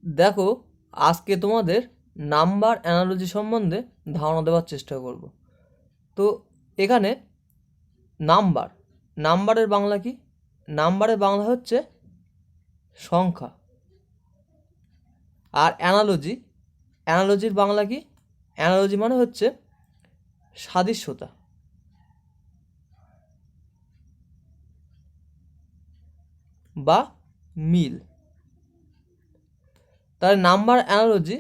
দেখো, আজকে তোমাদের নাম্বার অ্যানালজি সম্বন্ধে ধারণা দেওয়ার চেষ্টা করব। তো এখানে নাম্বার, নাম্বারের বাংলা কি? নাম্বারের বাংলা হচ্ছে সংখ্যা। আর অ্যানালজি, অ্যানালজির বাংলা কি? অ্যানালজি মানে হচ্ছে সাদৃশ্যতা বা মিল। তাহলে নাম্বার অ্যানালজি,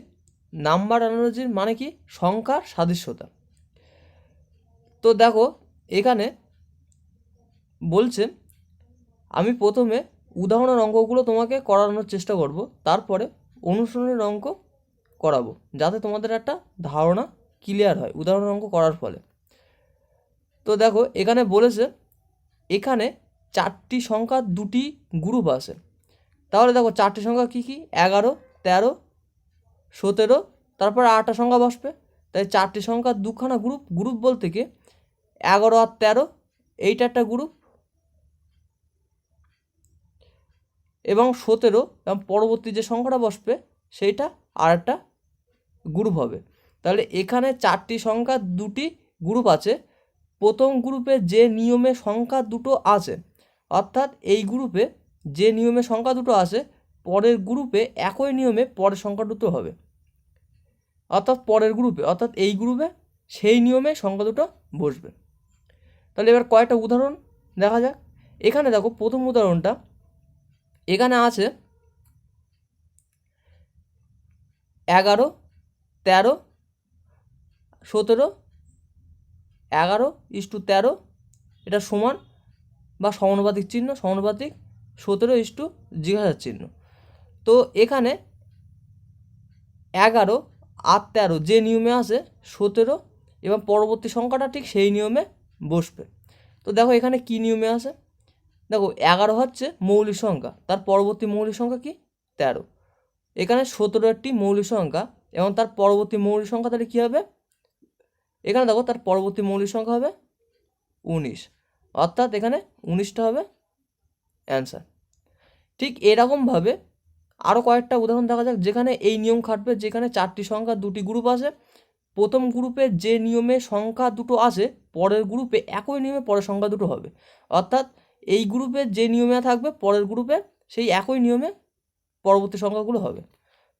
নাম্বার অ্যানালজির মানে কি? সংখ্যার সাদৃশ্যতা। তো দেখো, এখানে বলছে, আমি প্রথমে উদাহরণের অঙ্কগুলো তোমাকে করানোর চেষ্টা করব, তারপরে অনুশীলনের অঙ্ক করাবো, যাতে তোমাদের একটা ধারণা ক্লিয়ার হয় উদাহরণের অঙ্ক করার ফলে। তো দেখো, এখানে বলেছে এখানে চারটি সংখ্যার দুটি গ্রুপ আছে। তাহলে দেখো চারটি সংখ্যা কী কী? 11, 13, 17, তারপর 8টা সংখ্যা বসবে। তাই চারটি সংখ্যার দুখানা গ্রুপ। গ্রুপ বলতে কি 11 আর 13, এইটা একটা গ্রুপ, এবং 17 এবং পরবর্তী যে সংখ্যাটা বসবে সেইটা আর একটা গ্রুপ হবে। তাহলে এখানে চারটি সংখ্যার দুটি গ্রুপ আছে। প্রথম গ্রুপে যে নিয়মে সংখ্যা দুটো আছে, অর্থাৎ এই গ্রুপে যে নিয়মে সংখ্যা দুটো আছে, পরের গ্রুপে একই নিয়মে পরের সংখ্যা দুটো হবে। অর্থাৎ পরের গ্রুপে, অর্থাৎ এই গ্রুপে সেই নিয়মে সংখ্যা দুটো বসবে। তাহলে এবার কয়েকটা উদাহরণ দেখা যাক। এখানে দেখো, প্রথম উদাহরণটা এখানে আছে 11, 13, 17, 11:13, এটা সমান বা সমানুপাতিক চিহ্ন, সমানুপাতিক 17 জিজ্ঞাসার চিহ্ন। তো এখানে 11 আর 13 যে নিয়মে আছে, 17 এবং পরবর্তী সংখ্যাটা ঠিক সেই নিয়মে বসবে। তো দেখো এখানে কি নিয়মে আছে, দেখো 11 হচ্ছে মৌলিক সংখ্যা, তার পরবর্তী মৌলিক সংখ্যা কি? 13। এখানে 17 একটি মৌলিক সংখ্যা এবং তার পরবর্তী মৌলিক সংখ্যা তাহলে কী হবে? এখানে দেখো তার পরবর্তী মৌলিক সংখ্যা হবে 19, অর্থাৎ এখানে 19টা হবে অ্যান্সার। ঠিক এরকমভাবে আরও কয়েকটা উদাহরণ দেখা যাক, যেখানে এই নিয়ম খাটবে, যেখানে চারটি সংখ্যা দুটি গ্রুপ আছে। প্রথম গ্রুপে যে নিয়মে সংখ্যা দুটো আছে, পরের গ্রুপে একই নিয়মে পরের সংখ্যা দুটো হবে। অর্থাৎ এই গ্রুপে যে নিয়মে থাকবে, পরের গ্রুপে সেই একই নিয়মে পরবর্তী সংখ্যাগুলো হবে।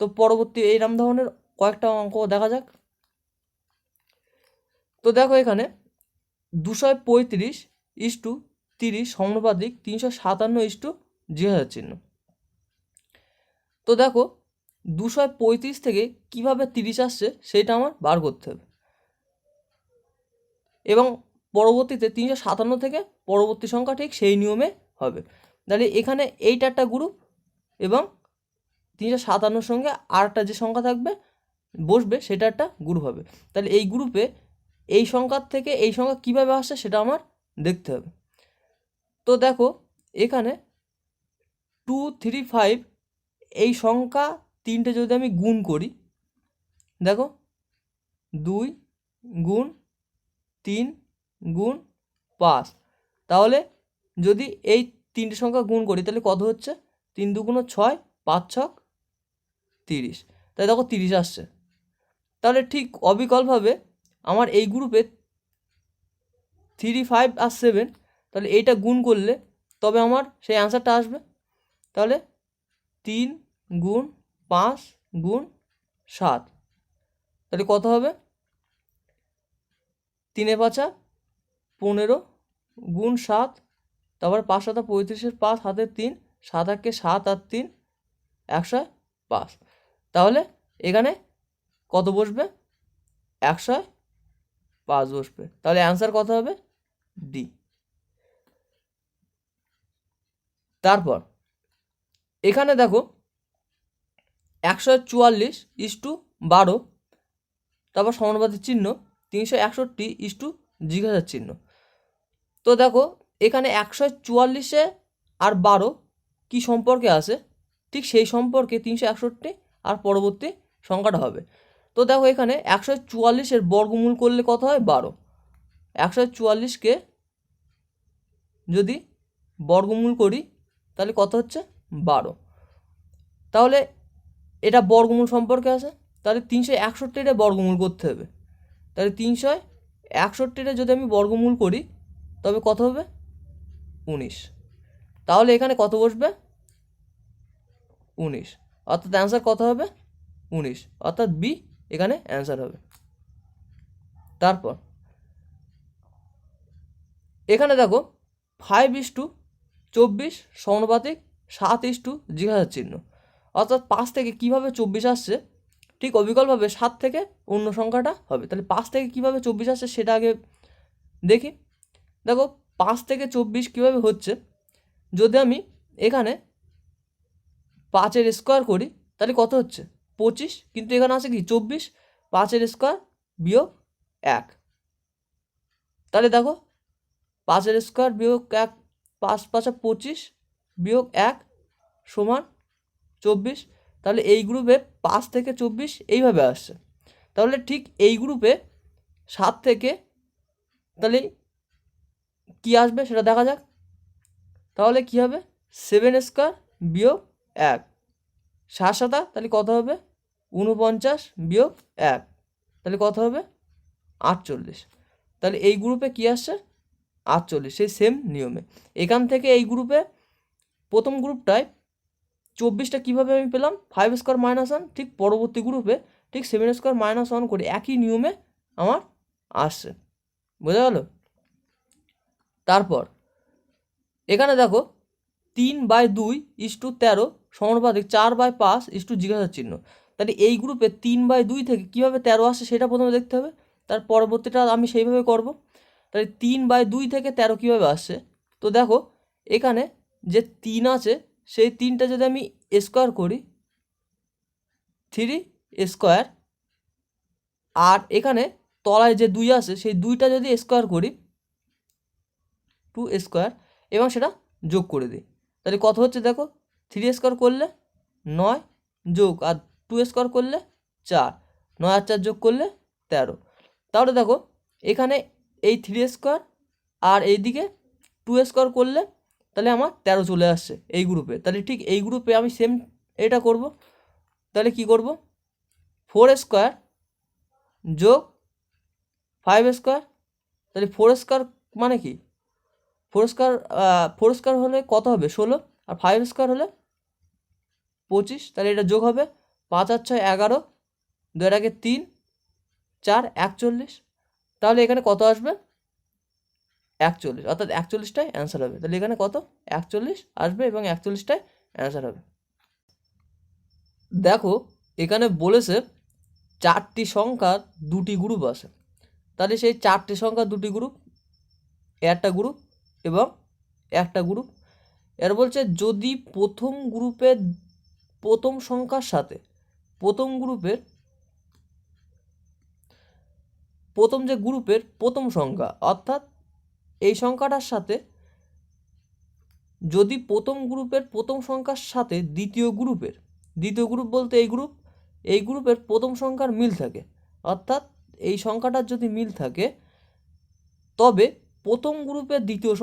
তো পরবর্তী এইরকম ধরনের কয়েকটা অঙ্ক দেখা যাক। তো দেখো এখানে 235:30 সমানুপাতিক 357 চিহ্ন। তো দেখো 235 থেকে কিভাবে 30 আসছে সেটা আমার বার করতে হবে, এবং পরবর্তীতে 357 থেকে পরবর্তী সংখ্যা ঠিক সেই নিয়মে হবে। তাহলে এখানে এইটা একটা গ্রুপ, এবং 357 সঙ্গে আর একটা যে সংখ্যা থাকবে বসবে সেটা একটা গ্রুপ হবে। তাহলে এই গ্রুপে এই সংখ্যার থেকে এই সংখ্যা কীভাবে আসছে সেটা আমার দেখতে হবে। তো দেখো এখানে 235 এই সংখ্যা তিনটে যদি আমি গুণ করি, দেখো 2 গুণ 3 গুণ 5, তাহলে যদি এই তিনটে সংখ্যা গুণ করি তাহলে কত হচ্ছে? 3 2 6, 5 6 30, তাই দেখো 30 আসছে। তাহলে ঠিক অবিকলভাবে আমার এই গ্রুপে 3 5 আর 7, তাহলে এইটা গুণ করলে তবে আমার সেই অ্যান্সারটা আসবে। তাহলে 3 গুণ 5 গুণ 7, তাহলে কত হবে? 3 5 15 গুণ 7, তারপরে 5 7 35, 5 হাতে 3, 7 8 7 আর 3 105। তাহলে এখানে কত বসবে? 105 বসবে। তাহলে অ্যান্সার কত হবে? ডি। তারপর এখানে দেখো 144:12, তারপর সমানুপাতিক চিহ্ন 361 জিজ্ঞাসার চিহ্ন। তো দেখো এখানে 144 আর 12 কি সম্পর্কে আছে, ঠিক সেই সম্পর্কে 361 আর পরবর্তী সংখ্যাটা হবে। তো দেখো এখানে 144-এর বর্গমূল করলে কত হয়? 12। 144-কে যদি বর্গমূল করি তাহলে কত হচ্ছে? 12। তাহলে এটা বর্গমূল সম্পর্কে আছে, তাহলে 361 বর্গমূল করতে হবে। তাহলে 361 যদি আমি বর্গমূল করি তবে কত হবে? 19। তাহলে এখানে কত বসবে? 19, অর্থাৎ অ্যান্সার কত হবে? 19, অর্থাৎ বি এখানে অ্যান্সার হবে। তারপর এখানে দেখো 5:24 সমানুপাতিক 7:, জিজ্ঞাসা চিহ্ন, অর্থাৎ 5 থেকে কীভাবে 24 আসছে, ঠিক অবিকলভাবে 7 থেকে অন্য সংখ্যাটা হবে। তাহলে 5 থেকে কীভাবে 24 আসছে সেটা আগে দেখি। দেখো 5 থেকে 24 কীভাবে হচ্ছে, যদি আমি এখানে 5-এর স্কোয়ার করি তাহলে কত হচ্ছে? 25, কিন্তু এখানে আছে কি 24, 5-এর স্কোয়ার বিয়োগ 1। তাহলে দেখো 5-এর স্কোয়ার বিয়োগ 1, 5 5 25 বিয়োগ 1 সমান 24। তাহলে এই গ্রুপে 5 থেকে 24 এইভাবে আসছে। তাহলে ঠিক এই গ্রুপে 7 থেকে তাহলে কি আসবে সেটা দেখা যাক। তাহলে কি হবে? 7 স্কোয়ার বিয়োগ 1, 7 7, তাহলে কত হবে? 49 বিয়োগ 1, তাহলে কত হবে? 48। তাহলে এই গ্রুপে কি আসছে? 48, সেই সেম নিয়মে। এখান থেকে এই গ্রুপে প্রথম গ্রুপটায় 24টা কীভাবে আমি পেলাম? 5 স্কোয়ার মাইনাস 1, ঠিক পরবর্তী গ্রুপে ঠিক 7 স্কোয়ার মাইনাস 1 করে একই নিয়মে আমার আসছে। বোঝা গেল? তারপর এখানে দেখো 3/2:13 সমানুপাতিক 4/5 জিজ্ঞাসা চিহ্ন। তাহলে এই গ্রুপে 3/2 থেকে কীভাবে 13 আসছে সেটা প্রথমে দেখতে হবে, তার পরবর্তীটা আমি সেইভাবে করব। তাহলে 3/2 থেকে 13 কীভাবে আসছে? তো দেখো এখানে যে 3 আছে সেই 3টা যদি আমি স্কোয়ার করি 3 স্কোয়ার, আর এখানে তলায় যে 2 আছে সেই 2টা যদি স্কোয়ার করি 2 স্কোয়ার এবং সেটা যোগ করে দিই, তাহলে কত হচ্ছে? দেখো 3 স্কোয়ার করলে 9 যোগ আর 2 স্কোয়ার করলে 4, 9 আর 4 যোগ করলে 13। তাহলে দেখো এখানে এই 3 স্কোয়ার আর এইদিকে 2 স্কোয়ার করলে তাহলে আমার 13 চলে আসছে এই গ্রুপে। তাহলে ঠিক এই গ্রুপে আমি সেম এটা করব। তাহলে কি করব? 4 স্কোয়ার যোগ 5 স্কোয়ার, তাহলে 4 স্কোয়ার মানে কি? 4 স্কোয়ার হলে কত হবে? 16, আর 5 স্কোয়ার হলে 25, তাহলে এটা যোগ হবে 5 আর 6 11, 2 এর আগে 3, 4 41। তাহলে এখানে কত আসবে? 41, অর্থাৎ 41টাই অ্যান্সার হবে। তাহলে এখানে কত? 41 আসবে এবং 41টাই অ্যান্সার হবে। দেখো এখানে বলেছে 4টি সংখ্যার 2টি গ্রুপ আছে। তাহলে সেই 4টি সংখ্যার 2টি গ্রুপ, একটা গ্রুপ এবং একটা গ্রুপ। এর বলছে যদি প্রথম গ্রুপের প্রথম সংখ্যার সাথে প্রথম গ্রুপের প্রথম যে গ্রুপের প্রথম সংখ্যা, অর্থাৎ এই সংখ্যাটার সাথে যদি প্রথম গ্রুপের প্রথম সংখ্যার সাথে দ্বিতীয় গ্রুপ বলতে এই গ্রুপের প্রথম সংখ্যার মিল থাকে, অর্থাৎ এই সংখ্যাটার যদি মিল থাকে তবে প্রথম গ্রুপের দ্বিতীয়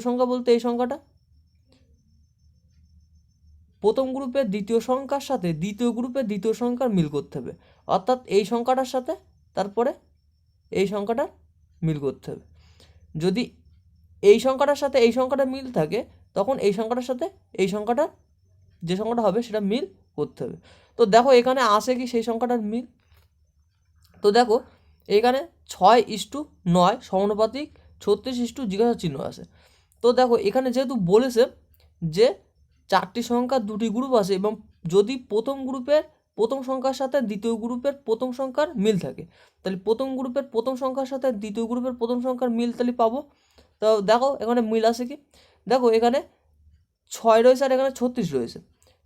সংখ্যা বলতে এই সংখ্যাটা, প্রথম গ্রুপের দ্বিতীয় সংখ্যার সাথে দ্বিতীয় গ্রুপের দ্বিতীয় সংখ্যার মিল করতে হবে, অর্থাৎ এই সংখ্যাটার সাথে তারপরে এই সংখ্যাটার মিল করতে হবে। যদি এই সংখ্যাটার সাথে এই সংখ্যাটা মিল থাকে তখন এই সংখ্যাটার সাথে এই সংখ্যাটার যে সংখ্যাটা হবে সেটা মিল করতে হবে। তো দেখো এখানে আসে কি সেই সংখ্যাটার মিল? তো দেখো এখানে 6:9 সমানুপাতিক 36 জিজ্ঞাসা চিহ্ন আছে। তো দেখো এখানে যেহেতু বলেছে যে 4টি সংখ্যার 2টি গ্রুপ আছে এবং যদি প্রথম গ্রুপের প্রথম সংখ্যার সাথে দ্বিতীয় গ্রুপের প্রথম সংখ্যার মিল থাকে, তাহলে প্রথম গ্রুপের প্রথম সংখ্যার সাথে দ্বিতীয় গ্রুপের প্রথম সংখ্যার মিল তাহলে পাবো। তো দেখো এখানে মিল আছে কি? দেখো এখানে 6 রয়েছে আর এখানে 36 রয়েছে।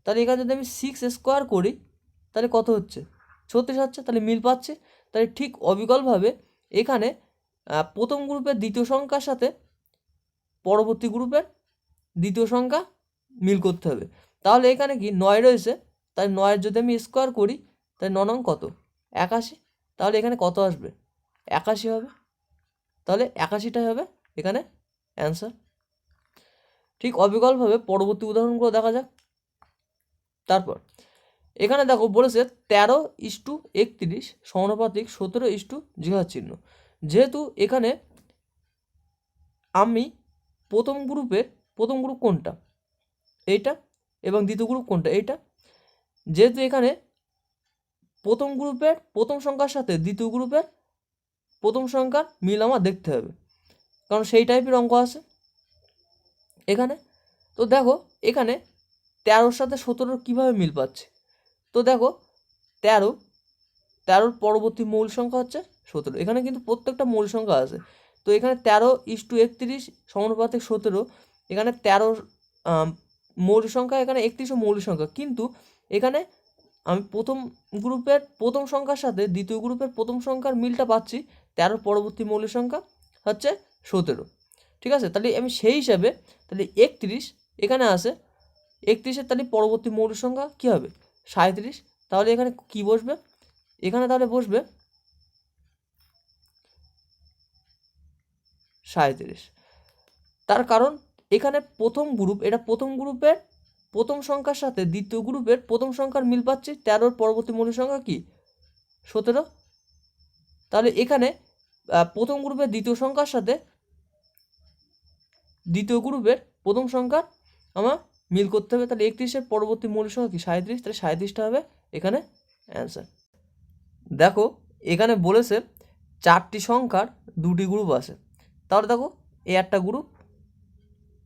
তাহলে এখানে যদি আমি 6 স্কোয়ার করি তাহলে কত হচ্ছে? 36 হচ্ছে, তাহলে মিল পাচ্ছে। তাহলে ঠিক অবিকলভাবে এখানে প্রথম গ্রুপের দ্বিতীয় সংখ্যার সাথে পরবর্তী গ্রুপের দ্বিতীয় সংখ্যা মিল করতে হবে। তাহলে এখানে কি 9 রয়েছে, তাই 9 যদি আমি স্কোয়ার করি তাহলে 9 নং কত? 81। তাহলে এখানে কত আসবে? 81 হবে। তাহলে 81টাই হবে এখানে অ্যান্সার। ঠিক অবিকলভাবে পরবর্তী উদাহরণগুলো দেখা যাক। তারপর এখানে দেখো বলেছে 13:31 সমানুপাতিক 17:0 চিহ্ন। যেহেতু এখানে আমি প্রথম গ্রুপ কোনটা, এইটা, এবং দ্বিতীয় গ্রুপ কোনটা, এইটা। যেহেতু এখানে প্রথম গ্রুপের প্রথম সংখ্যার সাথে দ্বিতীয় গ্রুপের প্রথম সংখ্যার মিল আমার দেখতে হবে, কারণ সেই টাইপের অঙ্ক আছে এখানে। তো দেখো এখানে 13-র সাথে 17-র কীভাবে মিল পাচ্ছে। তো দেখো 13-র পরবর্তী মৌল সংখ্যা হচ্ছে 17। এখানে কিন্তু প্রত্যেকটা মৌল সংখ্যা আছে। তো এখানে 13:31 সমানুপাতিক 17, এখানে 13 মৌল সংখ্যা, এখানে 31ও মৌল সংখ্যা, কিন্তু এখানে আমি প্রথম গ্রুপের প্রথম সংখ্যার সাথে দ্বিতীয় গ্রুপের প্রথম সংখ্যার মিলটা পাচ্ছি। 13 পরবর্তী মৌল সংখ্যা হচ্ছে 17, ঠিক আছে। তাহলে আমি সেই হিসাবে তাহলে 31 এখানে আসে, 31-এর তাহলে পরবর্তী মৌল সংখ্যা কী হবে, 37। তাহলে এখানে কি বসবে, এখানে তাহলে বসবে 37। তার কারণ এখানে প্রথম গ্রুপ, এটা প্রথম গ্রুপের প্রথম সংখ্যার সাথে দ্বিতীয় গ্রুপের প্রথম সংখ্যার মিল পাচ্ছি। 13-র পরবর্তী মৌল সংখ্যা কি, 17। তাহলে এখানে প্রথম গ্রুপের দ্বিতীয় সংখ্যার সাথে দ্বিতীয় গ্রুপের প্রথম সংখ্যার আমার মিল করতে হবে। তাহলে 31-এর পরবর্তী মৌল সংখ্যা কি, 37। তাহলে 37টা হবে এখানে অ্যান্সার। দেখো এখানে বলেছে 4টি সংখ্যার 2টি গ্রুপ আছে। তাহলে দেখো এ একটা গ্রুপ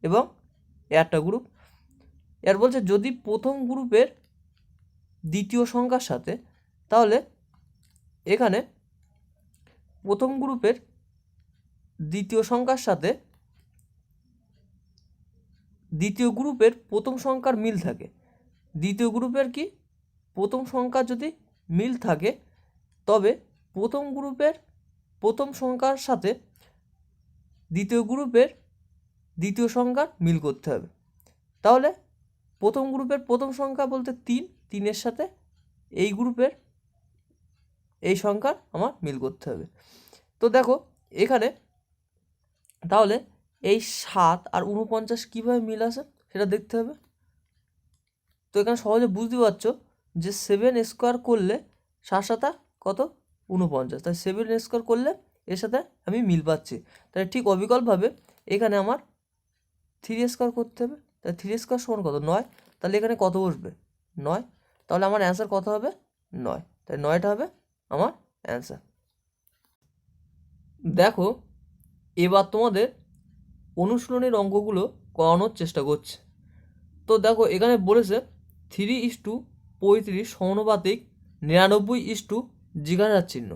এবং এ একটা গ্রুপ। এর বলছে যদি প্রথম গ্রুপের দ্বিতীয় সংখ্যার সাথে, তাহলে এখানে প্রথম গ্রুপের দ্বিতীয় সংখ্যার সাথে দ্বিতীয় গ্রুপের প্রথম সংখ্যার মিল থাকে, দ্বিতীয় গ্রুপের কি প্রথম সংখ্যা যদি মিল থাকে, তবে প্রথম গ্রুপের প্রথম সংখ্যার সাথে দ্বিতীয় গ্রুপের দ্বিতীয় সংখ্যার মিল করতে হবে। তাহলে প্রথম গ্রুপের প্রথম সংখ্যা বলতে 3-এর সাথে এই গ্রুপের এই সংখ্যার আমার মিল করতে হবে। তো দেখো এখানে তাহলে এই 7 আর 49 কীভাবে মিল আসে সেটা দেখতে হবে। তো এখানে সহজে বুঝতে পারছো যে 7 স্কোয়ার করলে 7 কত, 49। তাই 7 স্কোয়ার করলে এর সাথে আমি মিল পাচ্ছি। তাই ঠিক অবিকলভাবে এখানে আমার 3 স্কোয়ার করতে হবে। তাই 3 স্কোয়ার সমান কত, 9। তাহলে এখানে কত বসবে, 9। তাহলে আমার অ্যান্সার কত হবে, 9। তাই 9টা হবে আমার অ্যান্সার। দেখো এবার তোমাদের অনুশীলনের অঙ্কগুলো করানোর চেষ্টা করছে। তো দেখো এখানে বলেছে 3:35 সমানুপাতিক 99:0 চিহ্ন।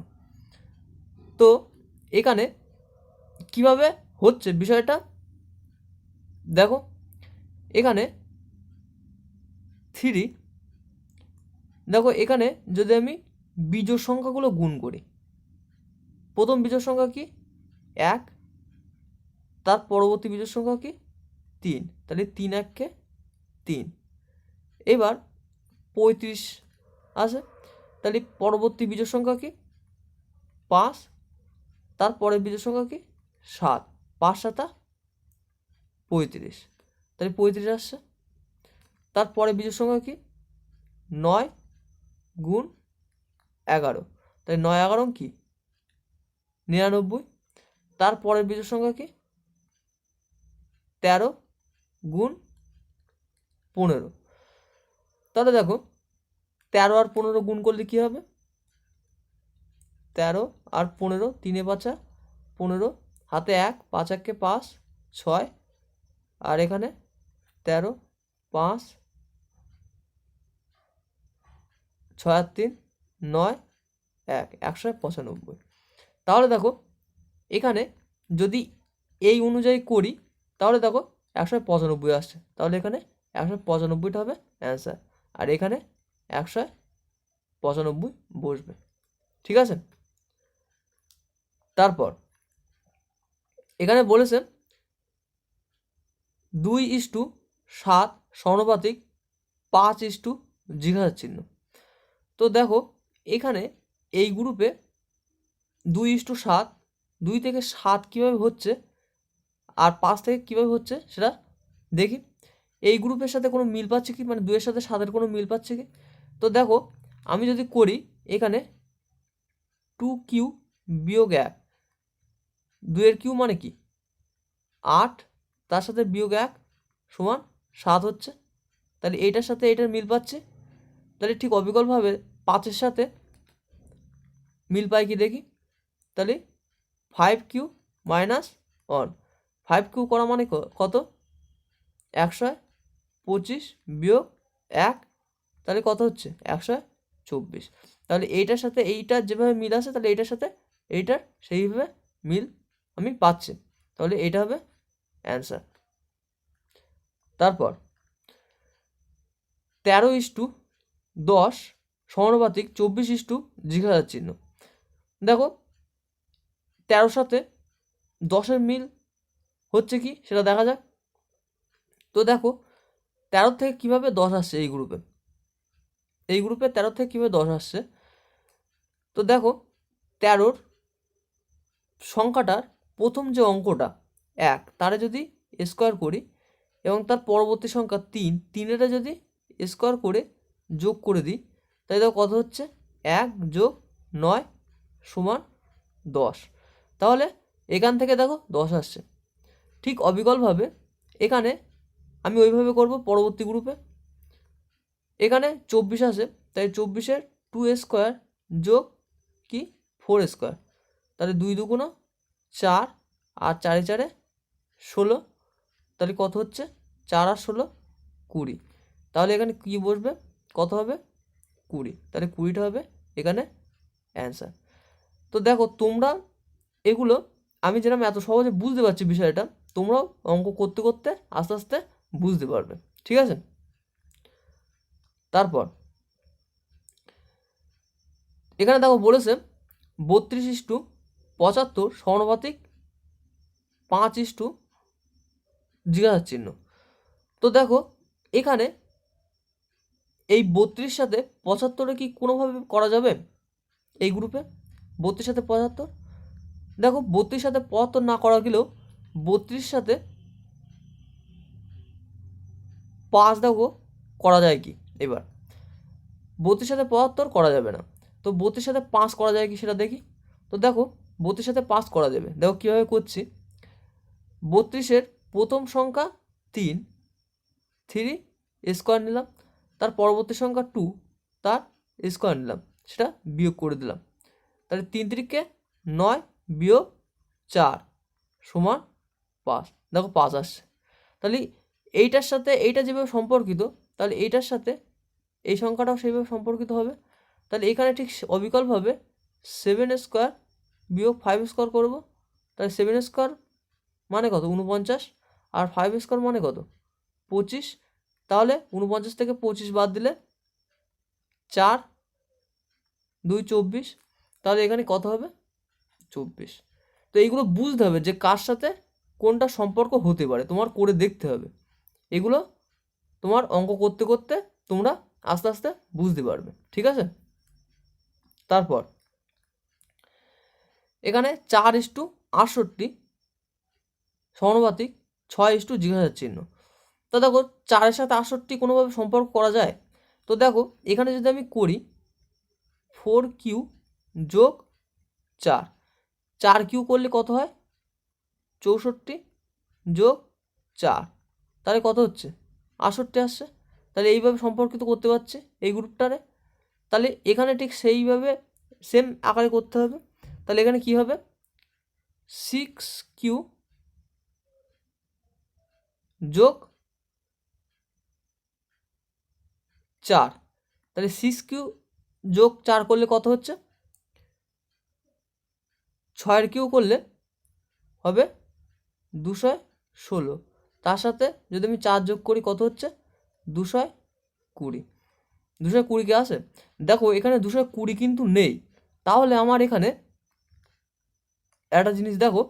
তো এখানে কিভাবে হচ্ছে বিষয়টা দেখো, এখানে 3, দেখো এখানে যদি আমি বিজোড় সংখ্যাগুলো গুণ করি, প্রথম বিজোড় সংখ্যা কি 1, তার পরবর্তী বিজোড় সংখ্যা কি 3, তাহলে 3 1 3। এবার 35 আছে, তাহলে পরবর্তী বিজোড় সংখ্যা কি 5, তার পরের বিজোড় সংখ্যা কি 7, 5 7 35, তাহলে 35 আসছে। তারপরে বিজোড় সংখ্যা কি 9 গুণ 11, তাই 9 11 কি 99। তারপরের বিজোড় সংখ্যা কি 13 গুণ 15। তাহলে দেখো 13 আর 15 গুণ করলে কি হবে, 13 আর 15, 3 5 15, হাতে 1, 5 1 5 6, আর এখানে 13 5 6 আর 3 9 1, 195। তাহলে দেখো এখানে যদি এই অনুযায়ী করি, তাহলে দেখো 195 আসছে। তাহলে এখানে 195টা হবে অ্যান্সার, আর এখানে 195 বসবে, ঠিক আছে। তারপর এখানে বলেছে 2:7 সমানুপাতিক 5:0 চিহ্ন। তো দেখো এখানে এই গ্রুপে 2:7, 2 থেকে 7 কীভাবে হচ্ছে আর 5 থেকে কীভাবে হচ্ছে সেটা দেখি। এই গ্রুপের সাথে কোনো মিল পাচ্ছে কি, মানে 2-এর সাথে 7-এর কোনো মিল পাচ্ছে কি। তো দেখো আমি যদি করি এখানে 2q বিয়োগ 1, 2 কিউ মানে কি 8, তার সাথে বিয়োগ 1 সমান 7 হচ্ছে। তাহলে এইটার সাথে এইটার মিল পাচ্ছে। তাহলে ঠিক অবিকলভাবে 5-এর সাথে মিল পাই কি দেখি। তাহলে 5q মাইনাস 1, 5q করা মানে কত 125 বিয়োগ 1, তাহলে কত হচ্ছে 124। তাহলে এইটার সাথে এইটার যেভাবে মিল আছে তাহলে এইটার সাথে এইটার সেইভাবে মিল আমি পাচ্ছি। তাহলে এটা হবে অ্যান্সার। তারপর 13:10 সমানুপাতিক 24:জিজ্ঞাসার চিহ্ন। দেখো 13 সাথে 10-এর মিল হচ্ছে কি সেটা দেখা যাক। তো দেখো 13 থেকে কীভাবে 10 আসছে এই গ্রুপে 13 থেকে কীভাবে 10 আসছে। তো দেখো 13-র সংখ্যাটার প্রথম যে অঙ্কটা 1 তারে যদি স্কোয়ার করি এবং তার পরবর্তী সংখ্যা 3, 3-এটা যদি স্কোয়ার করে যোগ করে দিই তাহলে দেখো কত হচ্ছে 1 যোগ 9 সমান 10। তাহলে এখান থেকে দেখো 10 আসছে। ঠিক অবিকলভাবে এখানে আমি ওইভাবে করব পরবর্তী গ্রুপে। এখানে 24 আসে, তাই 24-এর 2 স্কোয়ার যোগ কি 4 স্কোয়ার, তাহলে 2 দুগুণ 4 আর 4 4 16, তাহলে কত হচ্ছে 4 আর 16 20। তাহলে এখানে কি বসবে কত হবে 20, তাহলে 20টা হবে এখানে অ্যান্সার। তো দেখো তোমরা এগুলো আমি যেরকম এত সহজে বুঝতে পারছি বিষয়টা, তোমরাও অঙ্ক করতে করতে আস্তে আস্তে বুঝতে পারবে, ঠিক আছে। তারপর এখানে দেখো বলেছে 32:75 সমানুপাতিক 5:জিজ্ঞাসার চিহ্ন। তো দেখো এখানে এই 32 সাথে 75 কি কোনোভাবে করা যাবে এই গ্রুপে 32 সাথে 75। দেখো 32 সাথে 75 না করা গেলেও 32 সাথে 5 দেখো করা যায় কি। এবার 32 সাথে 75 করা যাবে না, তো 32 সাথে 5 করা যায় কি সেটা দেখি। তো দেখো 32 সাথে 5 করা যাবে, দেখো কীভাবে করছি। 32-এর প্রথম সংখ্যা 3 স্কোয়ার নিলাম, তার পরবর্তী সংখ্যা 2 তার স্কোয়ার নিলাম, সেটা বিয়োগ করে দিলাম। তাহলে 3 3-কে 9 বিয়োগ 4 সমান 5, দেখো 5 আসছে। তাহলে এইটার সাথে এইটা যেভাবে সম্পর্কিত তাহলে এইটার সাথে এই সংখ্যাটাও সেইভাবে সম্পর্কিত হবে। তাহলে এখানে ঠিক অবিকলভাবে 7 স্কোয়ার বিয়োগ 5 স্কোয়ার করবো। তাহলে 7 স্কোয়ার মানে কত 49, আর 5 স্কোয়ার মানে কত 25। তাহলে 49 থেকে 25 বাদ দিলে 4 2 24, তাহলে এখানে কত হবে 24। তো এইগুলো বুঝতে হবে যে কার সাথে কোনটা সম্পর্ক হতে পারে, তোমার করে দেখতে হবে। এগুলো তোমার অঙ্ক করতে করতে তোমরা আস্তে আস্তে বুঝতে পারবে, ঠিক আছে। তারপর এখানে 4:68 সমানুপাতিক 6:জিজ্ঞাসার চিহ্ন। তো দেখো 4-এর সাথে 68 কোনোভাবে সম্পর্ক করা যায়। তো দেখো এখানে যদি আমি করি 4q যোগ 4, 4q করলে কত হয় 64 যোগ 4, তাহলে কত হচ্ছে 68 আসছে। তাহলে এইভাবে সম্পর্কিত করতে পারছে এই গ্রুপটারে। তাহলে এখানে ঠিক সেইভাবে সেম আকারে করতে হবে। তাহলে এখানে কি হবে 6q যোগ 4, তাহলে 6q যোগ 4 করলে কত হচ্ছে 6-এর কিউ করলে হবে 216, তার সাথে যদি আমি 4 যোগ করি কত হচ্ছে 220। 220 কে আসে। দেখো এখানে 220 কিন্তু নেই, তাহলে আমার এখানে একটা জিনিস দেখো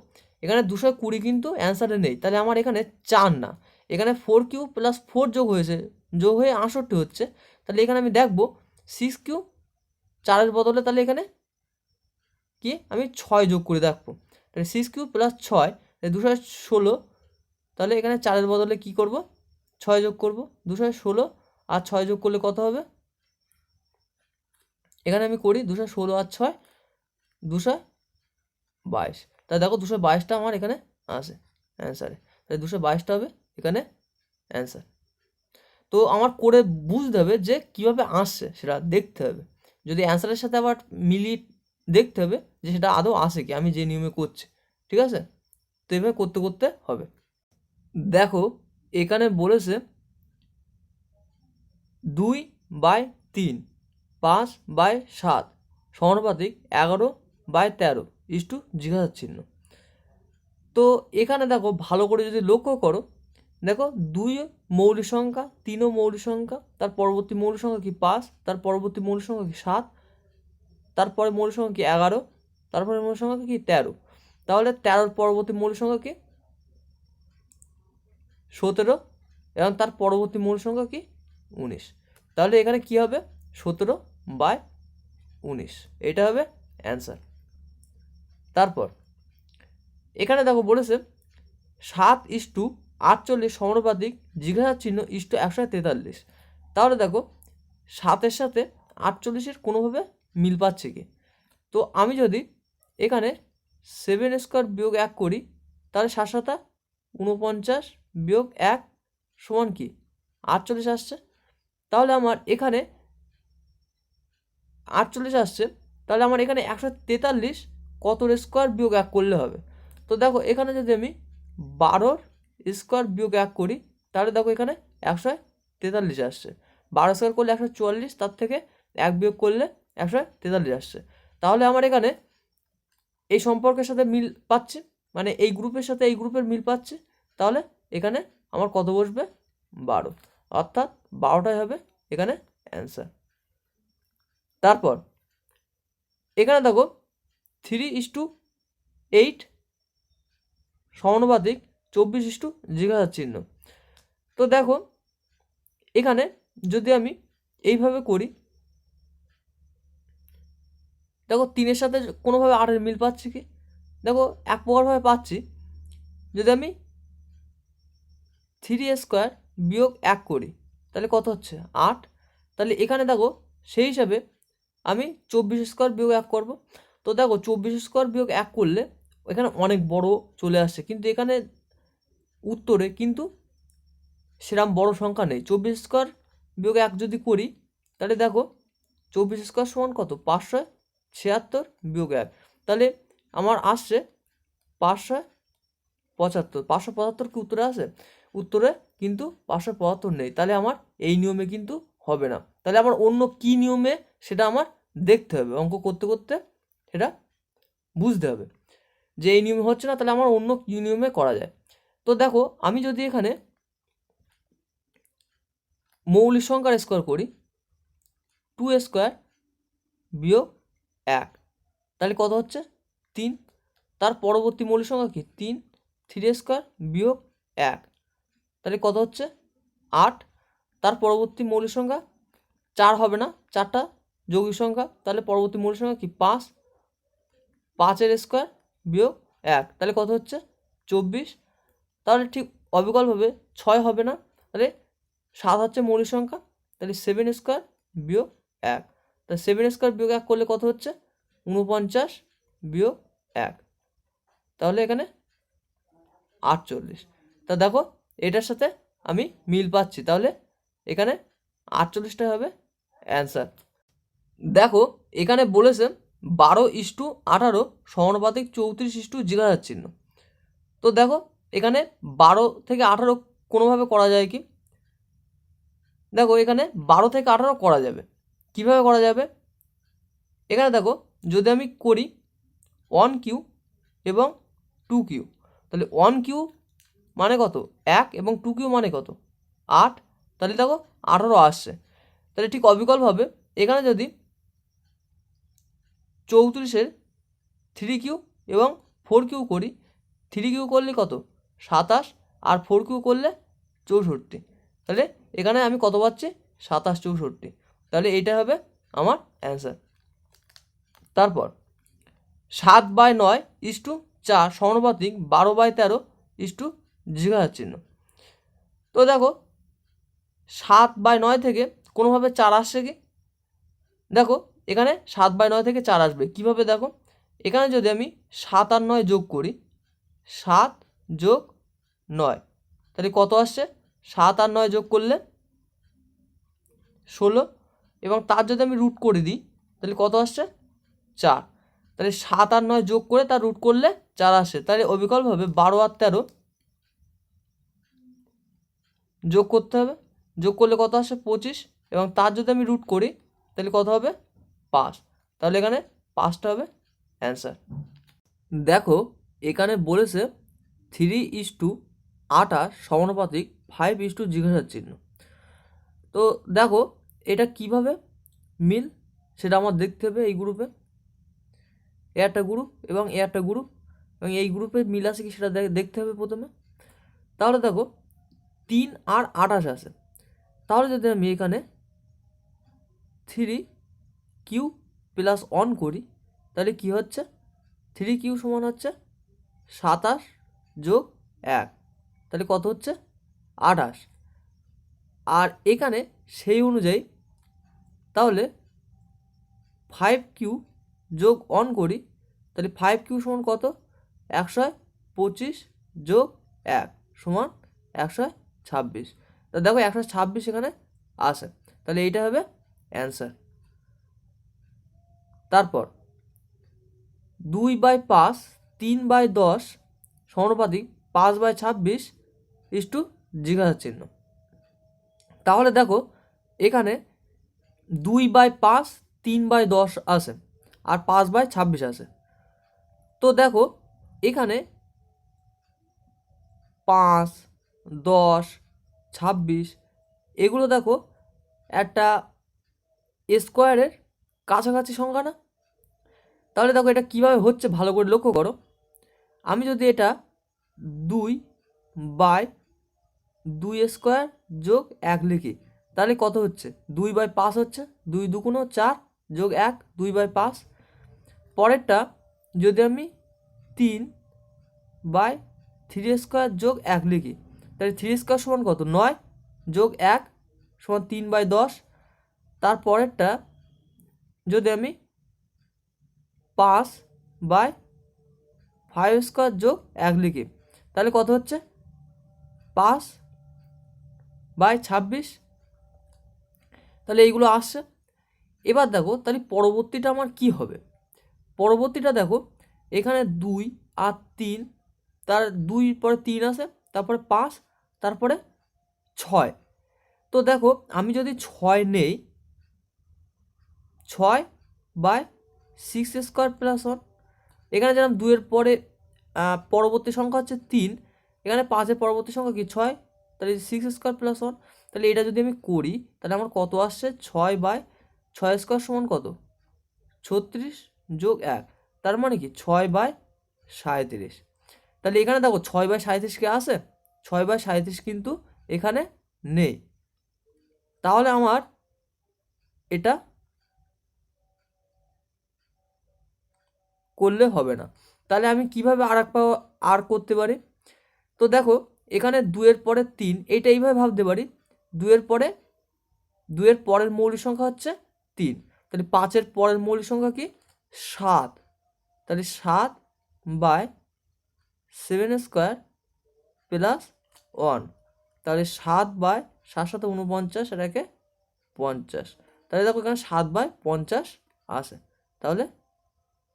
এখানে 220 কিন্তু অ্যান্সারে নেই, তাহলে আমার এখানে 4 না, এখানে 4q + 4 যোগ হয়েছে, যোগ হয়ে 68 হচ্ছে। তাহলে এখানে আমি দেখবো 6q 4-এর বদলে তাহলে এখানে কি আমি 6 যোগ করে দেখবো। তাহলে 6q + 6 216, তাহলে এখানে 4-এর বদলে কি করব 6 যোগ করব 216, আর 6 যোগ করলে কত হবে এখানে আমি করি 216 আর 6 222। তাই দেখো 222টা আমার এখানে আসে অ্যান্সারে, তাই 222টা হবে এখানে অ্যান্সার। তো আমার করে বুঝতে হবে যে কীভাবে আসছে সেটা দেখতে হবে, যদি অ্যান্সারের সাথে আবার মিলিয়ে দেখতে হবে যে সেটা আদৌ আসে কি আমি যে নিয়মে করছি, ঠিক আছে? তো এভাবে করতে করতে হবে। দেখো এখানে বলেছে 2/3 5/7 সমানুপাতিক 11/13 ইস্টু জিজ্ঞাসার চিহ্ন। তো এখানে দেখো ভালো করে যদি লক্ষ্য করো, দেখো 2 মৌলিক সংখ্যা, 3ও মৌলিক সংখ্যা, তার পরবর্তী মৌলিক সংখ্যা কি 5, তার পরবর্তী মৌলিক সংখ্যা কি 7, তারপরে মৌলিক সংখ্যা কি 11, তারপরে মৌলিক সংখ্যা কি 13। তাহলে 13-র পরবর্তী মৌলিক সংখ্যা কি 17 এবং তার পরবর্তী মৌলিক সংখ্যা কি 19। তাহলে এখানে কি হবে 17/19, এটা হবে অ্যান্সার। তারপর এখানে দেখো বলেছে 7:48 সমানুপাতিক জিজ্ঞাসার চিহ্ন ইস্টু 143। তাহলে দেখো 7-এর সাথে 48-এর কোনোভাবে মিল পাচ্ছে কি? তো আমি যদি এখানে 7² বিয়োগ 1 করি, তাহলে 7 7 49 বিয়োগ 1 সমান কি 48 আসছে। তাহলে আমার এখানে 48 আসছে, তাহলে আমার এখানে 143 কতর স্কোয়ার বিয়োগ 1 করলে হবে? তো দেখো এখানে যদি আমি 12-র স্কোয়ার বিয়োগ 1 করি, তাহলে দেখো এখানে 143 আসছে। 12 স্কোয়ার করলে 144, তার থেকে 1 বিয়োগ করলে 143 আসছে। তাহলে আমার এখানে এই সম্পর্কের সাথে মিল পাচ্ছে, মানে এই গ্রুপের সাথে এই গ্রুপের মিল পাচ্ছে। তাহলে এখানে আমার কত বসবে 12, অর্থাৎ 12টাই হবে এখানে অ্যান্সার। তারপর এখানে দেখো 3:8 সমানুপাতিক 24 জিজ্ঞাসার চিহ্ন। তো দেখো এখানে যদি আমি এইভাবে করি, দেখো 3-এর সাথে কোনোভাবে 8-এর মিল পাচ্ছি কি? দেখো এক প্রকারভাবে পাচ্ছি, যদি আমি 3² বিয়োগ 1 করি তাহলে কত হচ্ছে 8। তাহলে এখানে দেখো সেই হিসাবে আমি 24² বিয়োগ 1 করব। তো দেখো 24² বিয়োগ 1 করলে এখানে অনেক বড় চলে আসছে, কিন্তু এখানে উত্তরে কিন্তু সেরকম বড় সংখ্যা নেই। 24² বিয়োগ 1 যদি করি, তাহলে দেখো 24² সমান কত 576 বিয়োগ 1, তাহলে আমার আসছে 575। 575 কি উত্তরে আসে? উত্তরে কিন্তু 575 নেই, তাহলে আমার এই নিয়মে কিন্তু হবে না। তাহলে আমার অন্য কি নিয়মে সেটা আমার দেখতে হবে, অঙ্ক করতে করতে সেটা বুঝতে হবে যে এই নিয়মে হচ্ছে না, তাহলে আমার অন্য কি নিয়মে করা যায়। তো দেখো আমি যদি এখানে মৌলিক সংখ্যার স্কোয়ার করি 2² বিয়োগ 1, তাহলে কত হচ্ছে 3। তার পরবর্তী মৌলিক সংখ্যা কি 3, 3² বিয়োগ 1, তাহলে কত হচ্ছে 8। তার পরবর্তী মৌলিক সংখ্যা 4 হবে না, 4টা যৌগিক সংখ্যা, তাহলে পরবর্তী মৌলিক সংখ্যা কি 5, 5-এর স্কোয়ার বিয়োগ 1, তাহলে কত হচ্ছে 24। তাহলে ঠিক অবিকলভাবে 6 হবে না, তাহলে 7 হচ্ছে মৌলিক সংখ্যা, তাহলে 7² বিয়োগ 1, তাহলে 7² বিয়োগ 1 করলে কত হচ্ছে 49 বিয়োগ 1, তাহলে এখানে 48। তা দেখো এটার সাথে আমি মিল পাচ্ছি, তাহলে এখানে 48টাই হবে অ্যান্সার। দেখো এখানে বলেছে 12:18 সমানুপাতিক 34 জিজ্ঞাসার চিহ্ন। তো দেখো এখানে 12 থেকে 18 কোনোভাবে করা যায় কি? দেখো এখানে 12 থেকে 18 করা যাবে। কিভাবে করা যাবে? এখানে দেখো যদি আমি করি 1Q এবং 2Q, তাহলে 1Q মানে কত 1 এবং 2Q মানে কত 8, তাহলে দেখো 18 আসছে। তাহলে ঠিক অবিকলভাবে এখানে যদি 34-এর 3Q এবং 4Q করি, 3Q করলে কত 27 আর 4Q করলে 64, তাহলে এখানে আমি কত পাচ্ছি 27 64, তাহলে এইটা হবে আমার অ্যান্সার। তারপর 7/9:4 সমানুপাতিক 12/13 জিজ্ঞাসার চিহ্ন। তো দেখো 7/9 থেকে কোনোভাবে 4 আসছে কি? দেখো এখানে 7/9 থেকে 4 আসবে কীভাবে দেখো, এখানে যদি আমি 7 আর 9 যোগ করি, 7 যোগ 9 তাহলে কত আসছে, 7 আর 9 যোগ করলে 16, এবং তার যদি আমি রুট করে দিই তাহলে কত আসছে 4, তাহলে 7 আর 9 যোগ করে তার রুট করলে 4 আসে, তাহলে অবিকলভাবে 12 আর 13 যোগ করতে হবে, যোগ করলে কত আসে 25, এবং তার যদি আমি রুট করি তাহলে কত হবে 5, তাহলে এখানে 5টা হবে অ্যান্সার। দেখো এখানে বলেছে 3:28 সমানুপাতিক 5:, জিজ্ঞাসার চিহ্ন। তো দেখো এটা কিভাবে মিল সেটা আমার দেখতে হবে। এই গ্রুপে এ একটা গ্রুপ এবং এ একটা গ্রুপ, এবং এই গ্রুপে মিল আছে কি সেটা দেখতে হবে প্রথমে। তাহলে দেখো 3 আর 28 আছে, তাহলে যদি আমি এখানে 3q+1 করি তাহলে কি হচ্ছে, 3q সমান হচ্ছে 27 যোগ 1, তাহলে কত হচ্ছে 28, আর এখানে সেই অনুযায়ী তাহলে 5q যোগ 1 করি তাহলে 5q সমান কত, 125 যোগ 1 সমান 126, তা দেখো 126 এখানে আসে, তাহলে এইটা হবে অ্যান্সার। তারপর 2/5 3/10 সমানুপাতিক 5/26 জিজ্ঞাসার চিহ্ন। তাহলে দেখো এখানে 2/5 3/10 আসে আর 5/26 আসে। তো দেখো এখানে 5, 10, 26 এগুলো দেখো একটা স্কোয়ারের কাছাকাছি সংখ্যা না? তাহলে দেখো এটা কিভাবে হচ্ছে ভালো করে লক্ষ্য করো। আমি যদি এটা 2/2 যোগ 1 লিখি তাহলে কত হচ্ছে, 2/5 হচ্ছে, 2 2 4 যোগ 1 2/5। পরেরটা যদি আমি 3/3 যোগ 1 লিখি তাহলে 3 সমান কত, 9 যোগ 1 সমান 3/10। তারপরেরটা যদি আমি 5/5 যোগ 1 লিখি তাহলে কত হচ্ছে 5/26, তাহলে এইগুলো আসছে। এবার দেখো তাহলে পরবর্তীটা আমার কি হবে, পরবর্তীটা দেখো এখানে 2 আর 3, তার 2 পরে 3 আসে, তারপরে 5, তারপরে 6। তো দেখো আমি যদি 6 নেই, 6/6² + 1, এখানে যেরকম 2-এর পরে পরবর্তী সংখ্যা হচ্ছে 3, এখানে 5-এর পরবর্তী সংখ্যা কি 6, তাহলে 6² + 1, তাহলে এটা যদি আমি করি তাহলে আমার কত আসছে, 6/6² সমান কত, 36 যোগ 1, তার মানে কি 6/37। তাহলে এখানে দেখো 6/37 কে আসে, 6/37 কিন্তু এখানে নেই, তাহলে আমার এটা করলে হবে না। তাহলে আমি কিভাবে আর করতে পারি, তো দেখো এখানে 2-এর পরে 3, এইটা এইভাবে ভাবতে পারি, 2-এর পরের মৌলিক সংখ্যা হচ্ছে 3, তাহলে 5-এর পরের মৌলিক সংখ্যা কি 7, তাহলে 7/7² + 1, তাহলে 7/7 49, এটাকে 50, তাহলে দেখো এখানে 7/50 আসে, তাহলে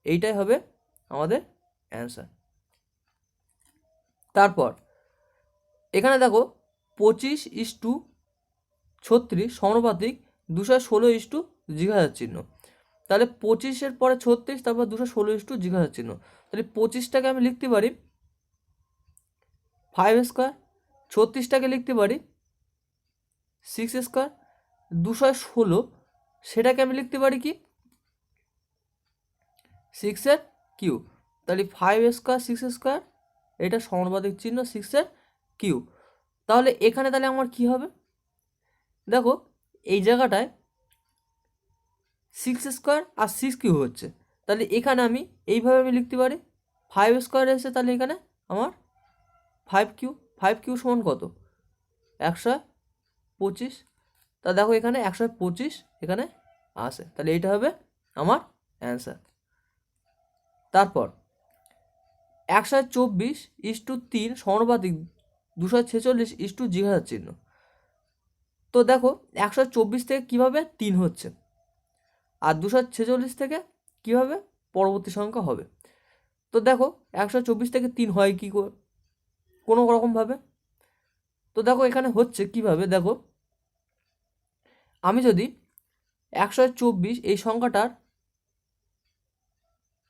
এইটাই হবে আমাদের অ্যান্সার। তারপর এখানে দেখো 25:36 সমানুপাতিক 216 জিজ্ঞাসার চিহ্ন। তাহলে 25-এর পরে 36, তারপর 216 জিজ্ঞাসার চিহ্ন, তাহলে 25টাকে আমি লিখতে পারি 5², 36টাকে লিখতে পারি 6², 216 সেটাকে আমি লিখতে পারি কি 6/3, তাহলে 5² 6², এটা সমানুপাতিক চিহ্ন 6/3। তাহলে এখানে তাহলে আমার কি হবে, দেখো এই জায়গাটায় 6² আর 6³ হচ্ছে, তাহলে এখানে আমি এইভাবে আমি লিখতে পারি 5² এসে, তাহলে এখানে আমার 5q সমান কত, 125, তা দেখো এখানে 125 এখানে আসে, তাহলে এইটা হবে আমার অ্যান্সার। তারপর 124:3 সমানুপাতিক 246 জিজ্ঞাসার চিহ্ন। তো দেখো 124 থেকে কীভাবে 3 হচ্ছে, আর 246 থেকে কীভাবে পরবর্তী সংখ্যা হবে। তো দেখো 124 থেকে 3 হয় কী করে, কোনো রকমভাবে। তো দেখো এখানে হচ্ছে কিভাবে, দেখো আমি যদি 124 এই সংখ্যাটার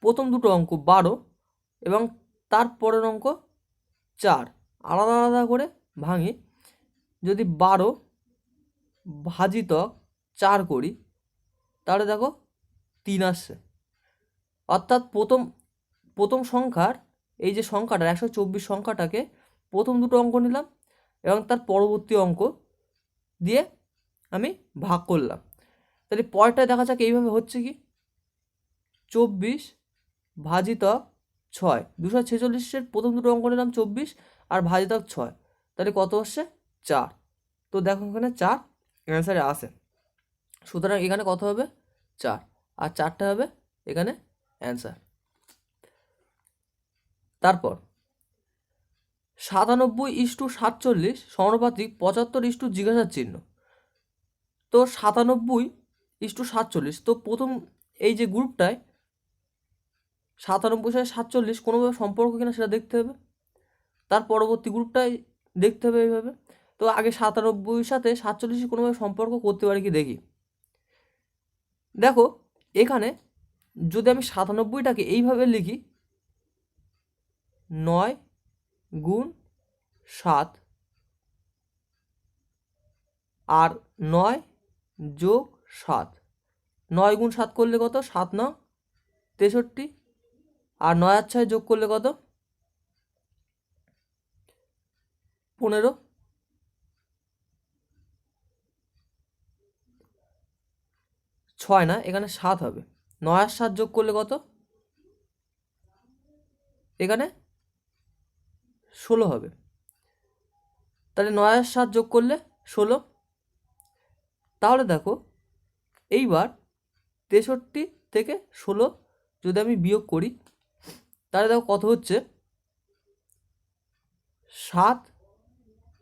প্রথম দুটো অঙ্ক 12 এবং তার পরের অঙ্ক 4 আলাদা আলাদা করে ভাঙি, যদি 12 ভাজিতক 4 করি, তাহলে দেখো 3 আসছে। অর্থাৎ প্রথম সংখ্যার এই যে সংখ্যাটা 124 সংখ্যাটাকে প্রথম দুটো অঙ্ক নিলাম এবং তার পরবর্তী অঙ্ক দিয়ে আমি ভাগ করলাম। তাহলে পরেরটায় দেখা যাক এইভাবে হচ্ছে কি, 24 ভাজিতক 6, 246-এর প্রথম দুটো অঙ্ক নিলাম 24 আর ভাজিতক 6, তাহলে কত আসছে 4। তো দেখো এখানে 4 অ্যান্সারে আসে, সুতরাং এখানে কত হবে 4, আর 4টা হবে এখানে অ্যান্সার। তারপর 97:47 সমানুপাতিক 75 জিজ্ঞাসার চিহ্ন। তো 97:47, তো প্রথম এই যে গ্রুপটায় 97 সাথে 47 কোনোভাবে সম্পর্ক কিনা সেটা দেখতে হবে, তার পরবর্তী গ্রুপটাই দেখতে হবে এইভাবে। তো আগে 97 সাথে 47 কোনোভাবে সম্পর্ক করতে পারি কি দেখি। দেখো এখানে যদি আমি 97টাকে এইভাবে লিখি, 9 গুণ 7 আর 9 যোগ 7, 9 গুণ 7 করলে কত, 7 9 63, আর 9 আর 6 যোগ করলে কত 15, 6 না এখানে 7 হবে, 9 আর 7 যোগ করলে কত, এখানে 16 হবে। তাহলে 9 আর 7 যোগ করলে 16। তাহলে দেখো এইবার 63 থেকে 16 যদি আমি বিয়োগ করি, তাহলে দেখো কত হচ্ছে, 7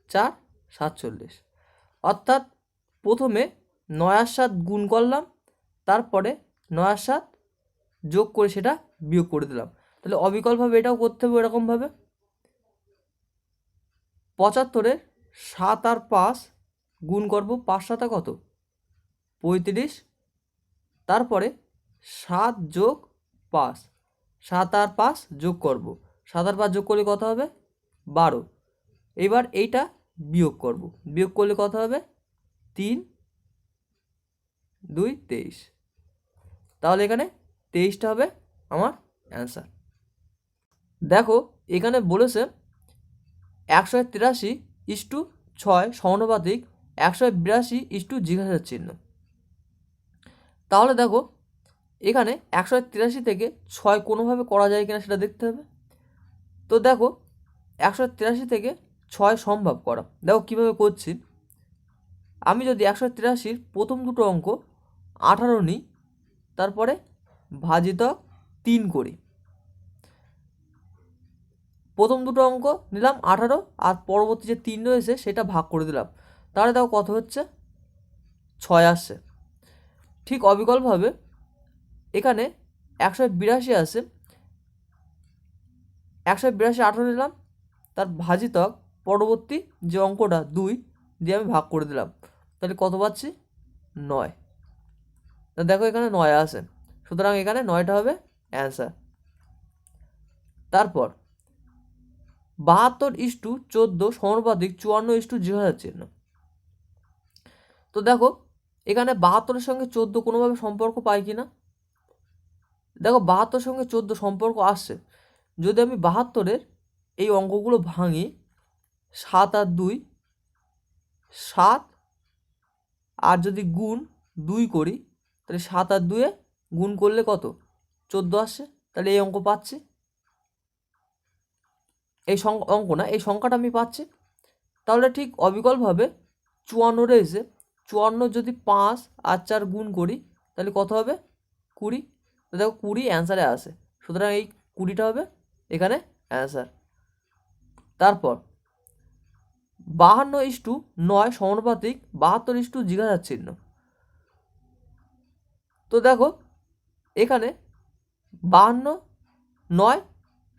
4 47। অর্থাৎ প্রথমে 9 আর 7 গুণ করলাম, তারপরে 9 আর 7 যোগ করে সেটা বিয়োগ করে দিলাম। তাহলে অবিকলভাবে এটাও করতে হবে এরকমভাবে। 75-এর 7 আর 5 গুণ করবো, 5 7 কত 35, তারপরে 7 যোগ 5, 7 আর 5 যোগ করব, 7 আর 5 যোগ করলে কত হবে 12। এবার এইটা বিয়োগ করব, বিয়োগ করলে কত হবে 3 2 23। তাহলে এখানে 23টা হবে আমার অ্যান্সার। দেখো এখানে বলেছে 183:6 সমানুপাতিক 182 জিজ্ঞাসার চিহ্ন। তাহলে দেখো এখানে 183 থেকে 6 কোনোভাবে করা যায় কিনা সেটা দেখতে হবে। তো দেখো 183 থেকে 6 সম্ভব করা, দেখো কীভাবে করছি। আমি যদি 183-র প্রথম দুটো অঙ্ক 18 নিই, তারপরে ভাজিতক 3 করি, প্রথম দুটো অঙ্ক নিলাম 18 আর পরবর্তী যে 3 রয়েছে সেটা ভাগ করে দিলাম, তাহলে দেখো কত হচ্ছে 6 আসছে। ঠিক অবিকলভাবে এখানে 182 আসে, 182 18 নিলাম, তার ভাজিতক পরবর্তী যে অঙ্কটা 2 দিয়ে আমি ভাগ করে দিলাম, তাহলে কত পাচ্ছি 9। তা দেখো এখানে 9 আসে, সুতরাং এখানে 9টা হবে অ্যান্সার। তারপর 72:14 সমানুপাতিক 54 জিজ্ঞাসার চিহ্ন। তো দেখো এখানে 72-এর সঙ্গে 14 কোনোভাবে সম্পর্ক পাই কি না, দেখো 72-এর সঙ্গে 14 সম্পর্ক আসছে। যদি আমি 72-এর এই অঙ্কগুলো ভাঙি, 7 আর 2 7, আর যদি গুণ 2 করি, তাহলে 7 আর 2-এ গুণ করলে কত 14 আসছে, তাহলে এই অঙ্ক পাচ্ছি, এই অঙ্ক না এই সংখ্যাটা আমি পাচ্ছি। তাহলে ঠিক অবিকলভাবে 54 এসে 54 যদি 5 আর 4 গুণ করি, তাহলে কত হবে 20। তো দেখো 20 অ্যান্সারে আসে, সুতরাং এই 20টা হবে এখানে অ্যান্সার। তারপর 52:9 সমানুপাতিক 72 জিজ্ঞাসার চিহ্ন। তো দেখো এখানে 52:9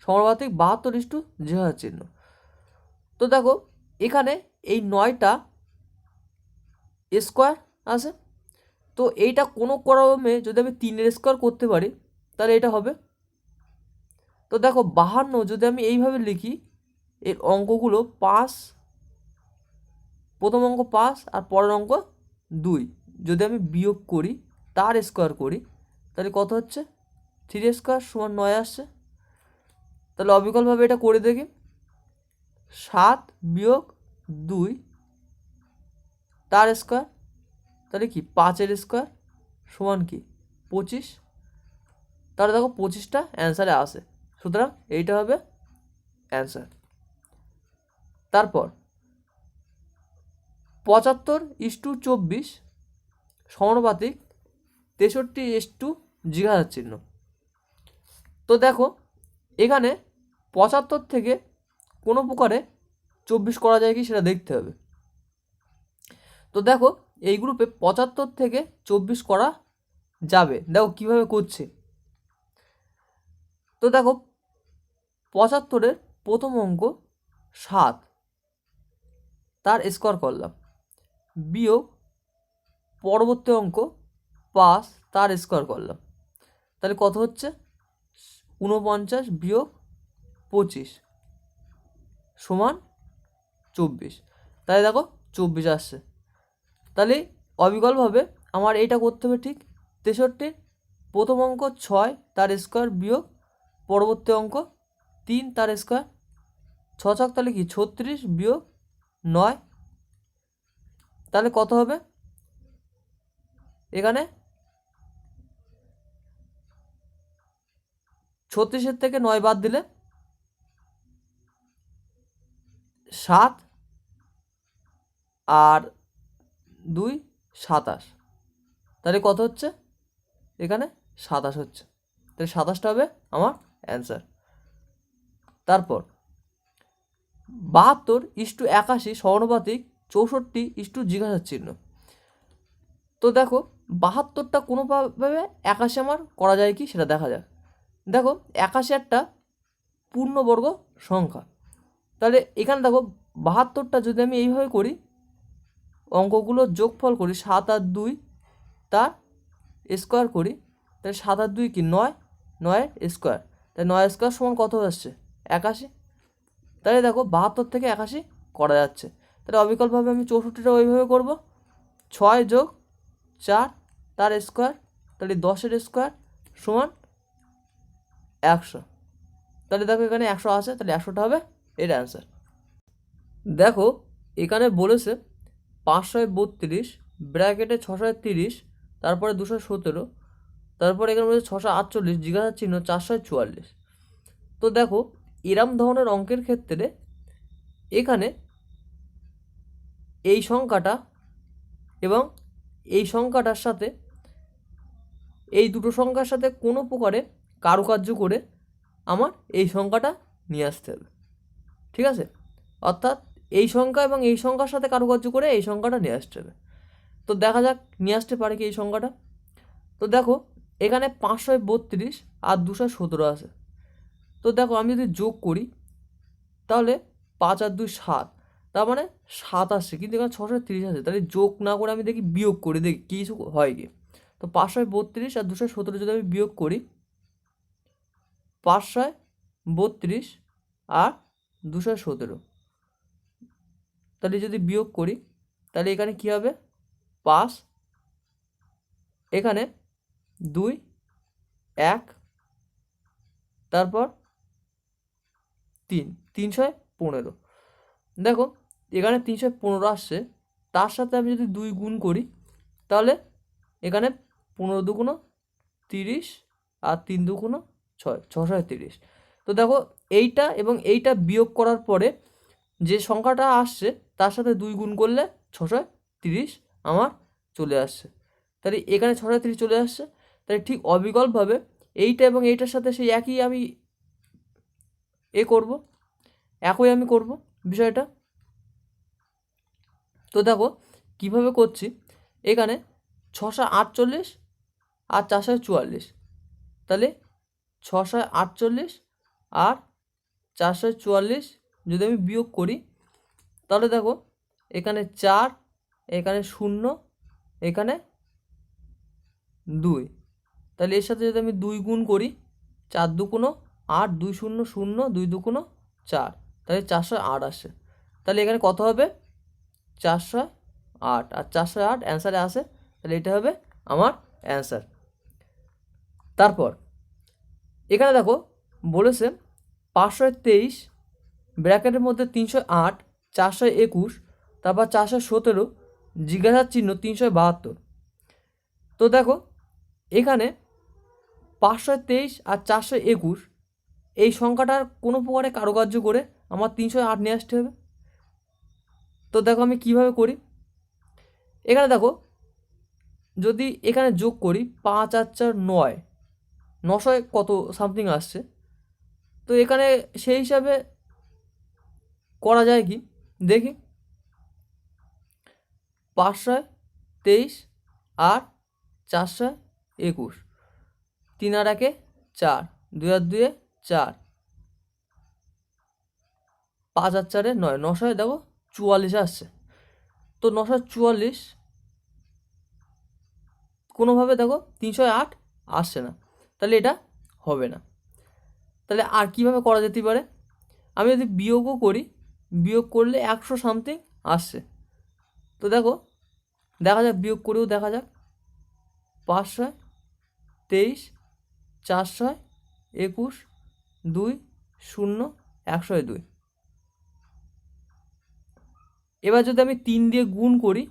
সমানুপাতিক 72 জিজ্ঞাসার চিহ্ন। তো দেখো এখানে এই 9টা স্কোয়ার আছে, তো এইটা কোনো ক্রমে যদি আমি 3-এর স্কোয়ার করতে পারি তাহলে এটা হবে। তো দেখো 52 যদি আমি এইভাবে লিখি, এর অঙ্কগুলো 5, প্রথম অঙ্ক 5 আর পরের অঙ্ক 2 যদি আমি বিয়োগ করি, তার স্কোয়ার করি, তাহলে কত হচ্ছে? 3 স্কোয়ার সমান 9 আসছে। তাহলে অবিকলভাবে এটা করে দেখি, 7 - 2 তার স্কোয়ার, তাহলে কি 5-এর স্কোয়ার সমান কি 25। তাহলে দেখো 25টা অ্যান্সারে আসে, সুতরাং এইটা হবে অ্যান্সার। তারপর 75:24 সমানুপাতিক 63 জিজ্ঞাসার চিহ্ন। তো দেখো এখানে 75 থেকে কোনো প্রকারে 24 করা যায় কি সেটা দেখতে হবে। তো দেখো এই গ্রুপে 75 থেকে 24 করা যাবে, দেখো কিভাবে করছে। তো দেখো 75-এর প্রথম অঙ্ক 7 তার স্কোয়ার করলাম, বিয়োগ পরবর্তী অঙ্ক 5 তার স্কোয়ার করলাম, তাহলে কত হচ্ছে? 49 - 25 সমান 24। তাহলে দেখো 24 আসছে। তাহলে অবিকলভাবে আমার এইটা করতে হবে ঠিক। 63 প্রথম অঙ্ক 6 তার স্কোয়ার বিয়োগ পরবর্তী অঙ্ক 3 তার স্কোয়ার, 6 তাহলে কি 36 বিয়োগ 9, তাহলে কত হবে? এখানে 36-এর থেকে 9 বাদ দিলে 7 আর 2 27, তাহলে কত হচ্ছে? এখানে 27 হচ্ছে, তাহলে 27টা হবে আমার অ্যান্সার। তারপর 72:81 সমানুপাতিক 64 জিজ্ঞাসার চিহ্ন। তো দেখো 72টা কোনোভাবে 81 আমার করা যায় কি সেটা দেখা যাক। দেখো 81 একটা পূর্ণবর্গ সংখ্যা, তাহলে এখানে দেখো 72টা যদি আমি এইভাবে করি, অঙ্কগুলোর যোগফল করি, 7 আর 2 তার স্কোয়ার করি, তাহলে 7 আর 2 কি 9, 9-এর স্কোয়ার, তাই 9 স্কোয়ার সমান কত আসছে? 81। তাহলে দেখো 72 থেকে 81 করা যাচ্ছে, তাহলে অবিকলভাবে আমি 64টা ওইভাবে করব, 6 যোগ 4 তার স্কোয়ার, তাহলে 10-এর স্কোয়ার সমান 100। তাহলে দেখো এখানে 100 আছে, তাহলে 100টা হবে এর অ্যান্সার। দেখো এখানে বলেছে 532 ব্র্যাকেটে 630, তারপরে 217, তারপরে এখানে বলেছে 648 জিজ্ঞাসার চিহ্ন 444। তো দেখো এরম ধরনের অঙ্কের ক্ষেত্রে এখানে এই সংখ্যাটা এবং এই সংখ্যাটার সাথে এই দুটো সংখ্যার সাথে কোনো প্রকারে কারুকার্য করে আমার এই সংখ্যাটা নিয়ে আসতে হবে, ঠিক আছে? অর্থাৎ এই সংখ্যা এবং এই সংখ্যার সাথে কারুকার্য করে এই সংখ্যাটা নিয়ে আসতে হবে। তো দেখা যাক নিয়ে আসতে পারে কি এই সংখ্যাটা। তো দেখো এখানে 532 আর 217 আছে। তো দেখো আমি যদি যোগ করি তাহলে 5 আর 2 7, তার মানে 7 আসছে, কিন্তু এখানে 630 আছে, তাহলে যোগ না করে আমি দেখি বিয়োগ করি, দেখি কিছু হয় কি। তো 532 আর 217 যদি আমি বিয়োগ করি, 532 আর 217, তাহলে যদি বিয়োগ করি তাহলে এখানে কি হবে? 5, এখানে 2, 1, তারপর 3, 315। দেখো এখানে 315 আসছে, তার সাথে আমি যদি 2 গুণ করি তাহলে এখানে 15 দুগুণ 30 আর 3 দুগুণ 6, 630। তো দেখো এইটা এবং এইটা বিয়োগ করার পরে যে সংখ্যাটা আসছে তার সাথে 2 গুণ করলে 630 আমার চলে আসছে, তাহলে এখানে 630 চলে আসছে। তাই ঠিক অবিকলভাবে এইটা এবং এইটার সাথে সেই একই আমি একই আমি করব বিষয়টা। তো দেখো কীভাবে করছি, এখানে 648 আর 444, তাহলে 648 আর 444 যদি আমি বিয়োগ করি, তাহলে দেখো এখানে 4, এখানে 0, এখানে 2, তাহলে এর সাথে যদি আমি 2 গুণ করি, 4 দুগুণ 8, 2 0 0, 2 দুগুণ 4, তাহলে 408 আসে। তাহলে এখানে কত হবে? 408, আর 408 অ্যান্সারে আসে, তাহলে এটা হবে আমার অ্যান্সার। তারপর এখানে দেখো বলেছে 523 ব্র্যাকেটের মধ্যে 308, 421, তারপর 417, জিজ্ঞাসার চিহ্ন 372। তো দেখো এখানে 523 আর 421 এই সংখ্যাটার কোনো প্রকারে কারুকার্য করে আমার 308 নিয়ে আসতে হবে। তো দেখো আমি কিভাবে করি, এখানে দেখো যদি এখানে যোগ করি 5 আর 4 9, 900 কত সামথিং আসছে। তো এখানে সেই হিসাবে করা যায় কি দেখি, 523 আর 421, 3 আর 1 4, 2 আর 2 4, 5 আর 4 9, 900 দেখো 44 আসছে। তো 944 কোনোভাবে দেখো 308 আসছে না, তাহলে এটা হবে না। তাহলে আর কীভাবে করা যেতে পারে, আমি যদি বিয়োগও করি, বিয়োগ করলে 100 সামথিং আসছে। তো দেখো দেখা যাক, বিয়োগ করেও দেখা যাক, 523, 421, 2 0, 102। এবার যদি আমি 3 দিয়ে গুণ করি,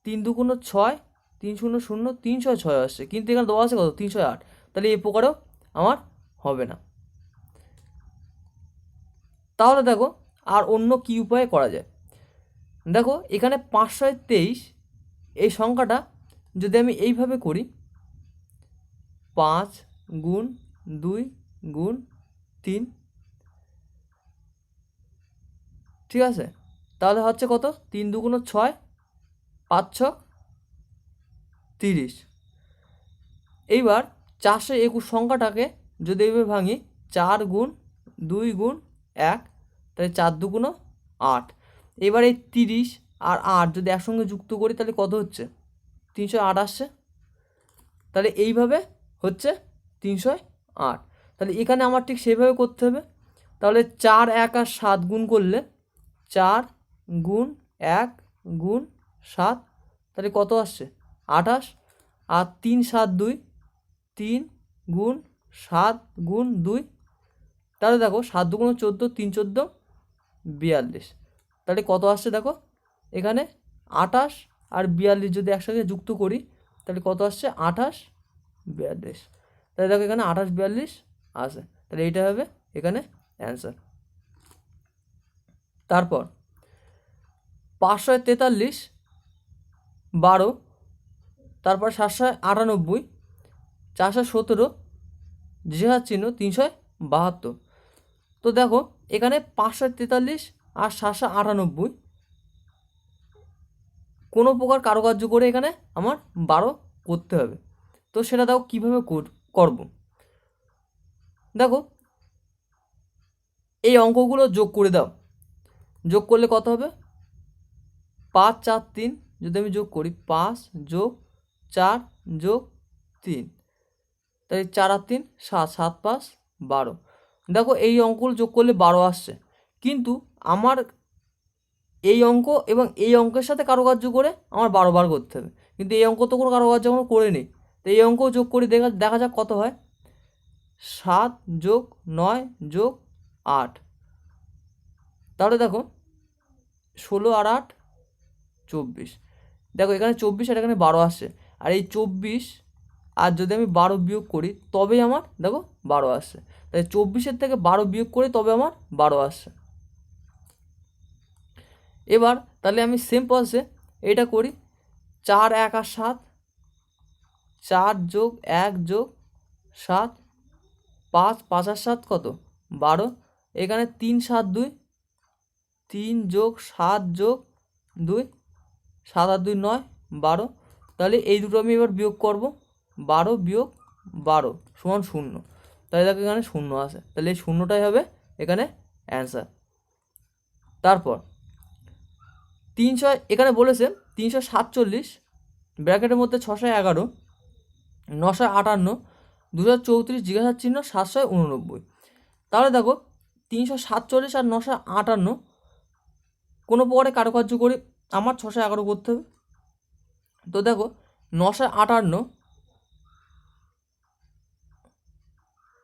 3 দুগুণ 6, 3 0 0, 306 আসছে, কিন্তু এখানে দেওয়া আছে কত? 308, তাহলে এই প্রকারেও আমার হবে না। তাহলে দেখো আর অন্য কী উপায়ে করা যায়, দেখো এখানে 523 এই সংখ্যাটা যদি আমি এইভাবে করি, 5 গুণ 2 গুণ 3, ঠিক আছে, তাহলে হচ্ছে কত? 3 দুগুণ 6, 5 6 30। এইবার 421 সংখ্যাটাকে যদি এইভাবে ভাঙি, 4 গুণ 2 গুণ 1, তাহলে 4 দুগুণ 8। এবার এই 30 আর 8 যদি একসঙ্গে যুক্ত করি, তাহলে কত হচ্ছে? 308 আসছে। তাহলে এইভাবে হচ্ছে 308। তাহলে এখানে আমার ঠিক সেইভাবে করতে হবে। তাহলে 4 1 আর 7 গুণ করলে, 4 গুণ 1 গুণ 7, তাহলে কত আসছে? 28। আর 3 7 2, 3 গুণ 7 গুণ 2, তাহলে দেখো 7 দুগুণ 14, 3 14 42, তাহলে কত আসছে দেখো এখানে? 28 আর 42 যদি একসাথে যুক্ত করি, তাহলে কত আসছে? 28 42। তাহলে দেখো এখানে 28 42 আসে, তাহলে এইটা হবে এখানে অ্যান্সার। তারপর 543 12, তারপর 798, 417, জিহাদ চিহ্ন 372। তো দেখো এখানে 543 আর 798 কোনো প্রকার কারুকার্য করে এখানে আমার 12 করতে হবে। তো সেটা দেখো কীভাবে করব। দেখো এই অঙ্কগুলো যোগ করে দাও, যোগ করলে কত হবে? 5 4 3 যদি আমি যোগ করি, 5 যোগ 4 যোগ 3, তাই 4 আর 3 7, 7 5 12। দেখো এই অঙ্কগুলো যোগ করলে 12 আসছে, কিন্তু আমার এই অঙ্ক এবং এই অঙ্কের সাথে কারুকার্য করে আমার 12 বার করতে হবে, কিন্তু এই অঙ্ক তো কোনো কারুকার্য এখনো করে নেই। তো এই অঙ্ক যোগ করে দেখা যাক কত হয়। 7 যোগ 9 যোগ 8, তাহলে দেখো 16 আর 8 24। দেখো এখানে 24 আর এখানে 12 আসছে, আর এই 24 আর যদি আমি 12 বিয়োগ করি, তবেই আমার দেখো 12 আসছে। তাই 24-এর থেকে 12 বিয়োগ করে তবে আমার 12 আসছে। এবার তাহলে আমি সেম প্রসেসে এটা করি, 4 1 আর 7, 4 যোগ 1 যোগ 7, 5, 5 আর 7 কত 12, এখানে 3 7 2, 3 যোগ 7 যোগ 2, 7 আর 2 9, 12। তাহলে এই দুটো আমি এবার বিয়োগ করব, 12 বিয়োগ 12 সমান 0। তাহলে দেখো এখানে 0 আসে, তাহলে এই 0টাই হবে এখানে অ্যান্সার। তারপর 300, এখানে বলেছে 347 ব্র্যাকেটের মধ্যে 611, 958, 234, জিজ্ঞাসার চিহ্ন 789। তাহলে দেখো 347 আর 958 কোনো প্রকারে কারুকার্য করে আমার 611 করতে হবে। তো দেখো 958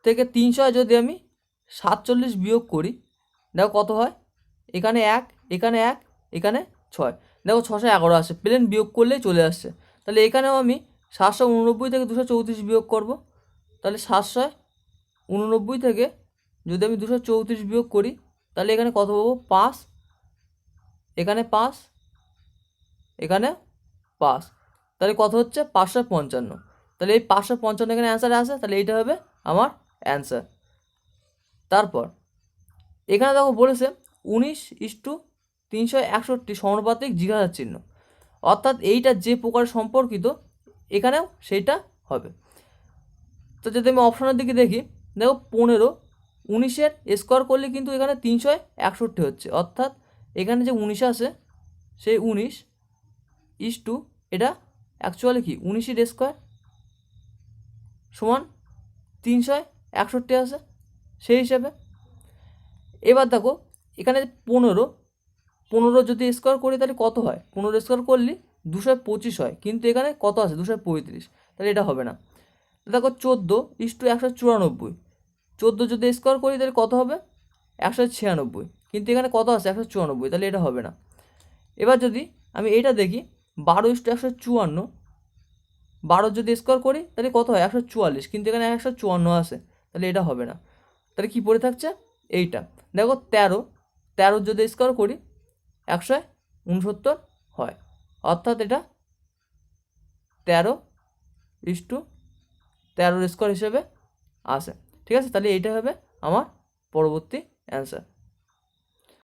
থেকে 300 যদি আমি 47 বিয়োগ করি, দেখো কত হয়, এখানে 1, এখানে 1, এখানে 6, দেখো 611 আসে, প্লেন বিয়োগ করলেই চলে আসছে। তাহলে এখানেও আমি 789 থেকে 234 বিয়োগ করব, তাহলে 789 থেকে যদি আমি 234 বিয়োগ করি, তাহলে এখানে কত পাবো 5, এখানে 5, এখানে 5, তাহলে কত হচ্ছে 555। তাহলে এই 555 এখানে অ্যান্সার আসে, তাহলে এইটা হবে আমার অ্যান্সার। তারপর এখানে দেখো বলেছে 19:361 সমানুপাতিক জিজ্ঞাসার চিহ্ন, অর্থাৎ এইটা যে প্রকার সম্পর্কিত এখানেও সেইটা হবে। তো যদি আমি অপশনের দিকে দেখি, দেখো 15 19-এর স্কোয়ার করলে কিন্তু এখানে 361 হচ্ছে, অর্থাৎ এখানে যে 19 আসে সেই 19 এটা অ্যাকচুয়ালি কি 19-এর স্কোয়ার সমান 361 আসে সেই হিসাবে। এবার দেখো এখানে 15 যদি স্কোয়ার করি তাহলে কত হয়, 15 স্কোয়ার করলে 225 হয়, কিন্তু এখানে কত আছে 235, তাহলে এটা হবে না। দেখো 14:194, 14 যদি স্কোয়ার করি তাহলে কত হবে 196, কিন্তু এখানে কত আছে 194, তাহলে এটা হবে না। এবার যদি আমি এইটা দেখি 12:154, 12 যদি স্কোয়ার করি তাহলে কত হয় 144, কিন্তু এখানে 154 আসে, তাহলে এটা হবে না। তাহলে কী পড়ে থাকছে এইটা। দেখো 13 যদি স্কোয়ার করি 169 হয়, অর্থাৎ এটা 13:13 স্কোয়ার হিসেবে আসে। ঠিক আছে, তাহলে এইটা হবে আমার পরবর্তী অ্যান্সার।